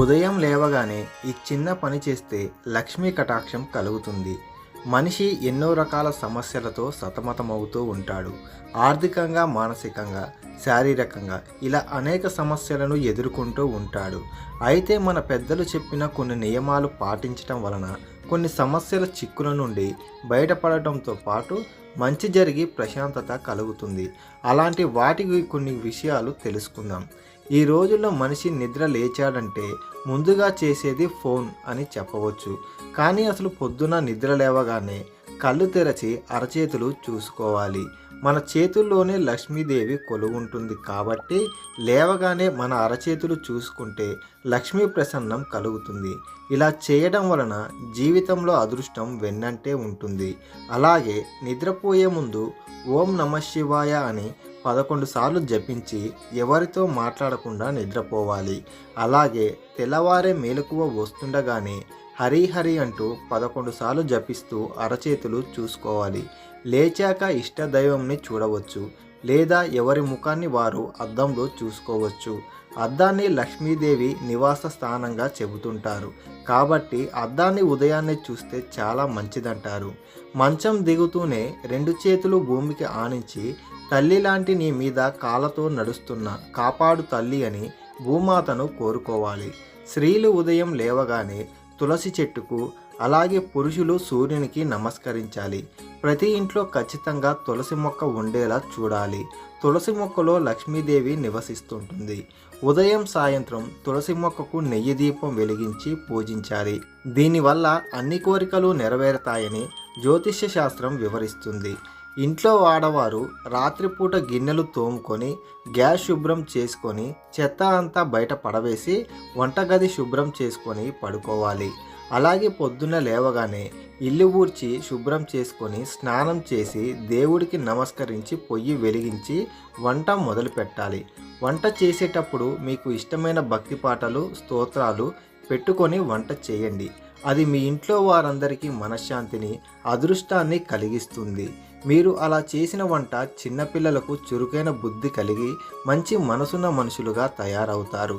ఉదయం లేవగానే ఈ చిన్న పని చేస్తే లక్ష్మీ కటాక్షం కలుగుతుంది. మనిషి ఎన్నో రకాల సమస్యలతో సతమతమవుతూ ఉంటాడు. ఆర్థికంగా, మానసికంగా, శారీరకంగా ఇలా అనేక సమస్యలను ఎదుర్కొంటూ ఉంటాడు. అయితే మన పెద్దలు చెప్పిన కొన్ని నియమాలు పాటించటం వలన కొన్ని సమస్యల చిక్కుల నుండి బయటపడటంతో పాటు మంచి జరిగి ప్రశాంతత కలుగుతుంది. అలాంటి వాటికి కొన్ని విషయాలు తెలుసుకుందాం. ఈ రోజుల్లో మనిషి నిద్ర లేచాడంటే ముందుగా చేసేది ఫోన్ అని చెప్పవచ్చు. కానీ అసలు పొద్దున నిద్ర లేవగానే కళ్ళు తెరచి అరచేతులు చూసుకోవాలి. మన చేతుల్లోనే లక్ష్మీదేవి కొలువుంటుంది కాబట్టి లేవగానే మన అరచేతులు చూసుకుంటే లక్ష్మీ ప్రసన్నం కలుగుతుంది. ఇలా చేయడం వలన జీవితంలో అదృష్టం వెన్నంటే ఉంటుంది. అలాగే నిద్రపోయే ముందు ఓం నమః శివాయ అని 11 సార్లు జపించి ఎవరితో మాట్లాడకుండా నిద్రపోవాలి. అలాగే తెల్లవారే మెలకువ వస్తుండగానే హరి హరి అంటూ 11 సార్లు జపిస్తూ అరచేతులు చూసుకోవాలి. లేచాక ఇష్టదైవంని చూడవచ్చు, లేదా ఎవరి ముఖాన్ని వారు అద్దంలో చూసుకోవచ్చు. అద్దాన్ని లక్ష్మీదేవి నివాస స్థానంగా చెబుతుంటారు కాబట్టి అద్దాన్ని ఉదయాన్నే చూస్తే చాలా మంచిదంటారు. మంచం దిగుతూనే 2 చేతులు భూమికి ఆనించి తల్లి లాంటి నీ మీద కాళ్ళతో నడుస్తున్న కాపాడు తల్లి అని భూమాతను కోరుకోవాలి. స్త్రీలు ఉదయం లేవగానే తులసి చెట్టుకు, అలాగే పురుషులు సూర్యునికి నమస్కరించాలి. ప్రతి ఇంట్లో ఖచ్చితంగా తులసి మొక్క ఉండేలా చూడాలి. తులసి మొక్కలో లక్ష్మీదేవి నివసిస్తుంటుంది. ఉదయం సాయంత్రం తులసి మొక్కకు నెయ్యి దీపం వెలిగించి పూజించాలి. దీనివల్ల అన్ని కోరికలు నెరవేరుతాయని జ్యోతిష్య శాస్త్రం వివరిస్తుంది. ఇంట్లో ఆడవారు రాత్రిపూట గిన్నెలు తోముకొని గ్యాస్ శుభ్రం చేసుకొని చెత్త అంతా బయట పడవేసి వంటగది శుభ్రం చేసుకొని పడుకోవాలి. అలాగే పొద్దున్న లేవగానే ఇల్లు ఊడ్చి శుభ్రం చేసుకొని స్నానం చేసి దేవుడికి నమస్కరించి పొయ్యి వెలిగించి వంట మొదలు పెట్టాలి. వంట చేసేటప్పుడు మీకు ఇష్టమైన భక్తి పాటలు, స్తోత్రాలు పెట్టుకొని వంట చేయండి. అది మీ ఇంట్లో వారందరికీ మనశ్శాంతిని, అదృష్టాన్ని కలిగిస్తుంది. మీరు అలా చేసిన వంట చిన్నపిల్లలకు చురుకైన బుద్ధి కలిగి మంచి మనసున్న మనుషులుగా తయారవుతారు.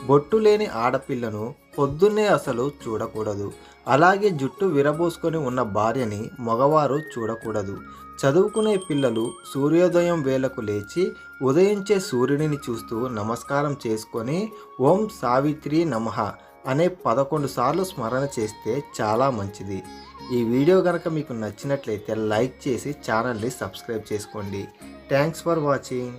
బొట్టు లేని ఆడపిల్లను పొద్దున్నే అసలు చూడకూడదు. అలాగే జుట్టు విరబోసుకొని ఉన్న భార్యని మగవారు చూడకూడదు. చదువుకునే పిల్లలు సూర్యోదయం వేళకు లేచి ఉదయించే సూర్యుడిని చూస్తూ నమస్కారం చేసుకొని ఓం సావిత్రి నమః అనే 11 సార్లు స్మరణ చేస్తే చాలా మంచిది. ఈ వీడియో కనుక మీకు నచ్చినట్లయితే లైక్ చేసి ఛానల్ని సబ్స్క్రైబ్ చేసుకోండి. Thanks for watching.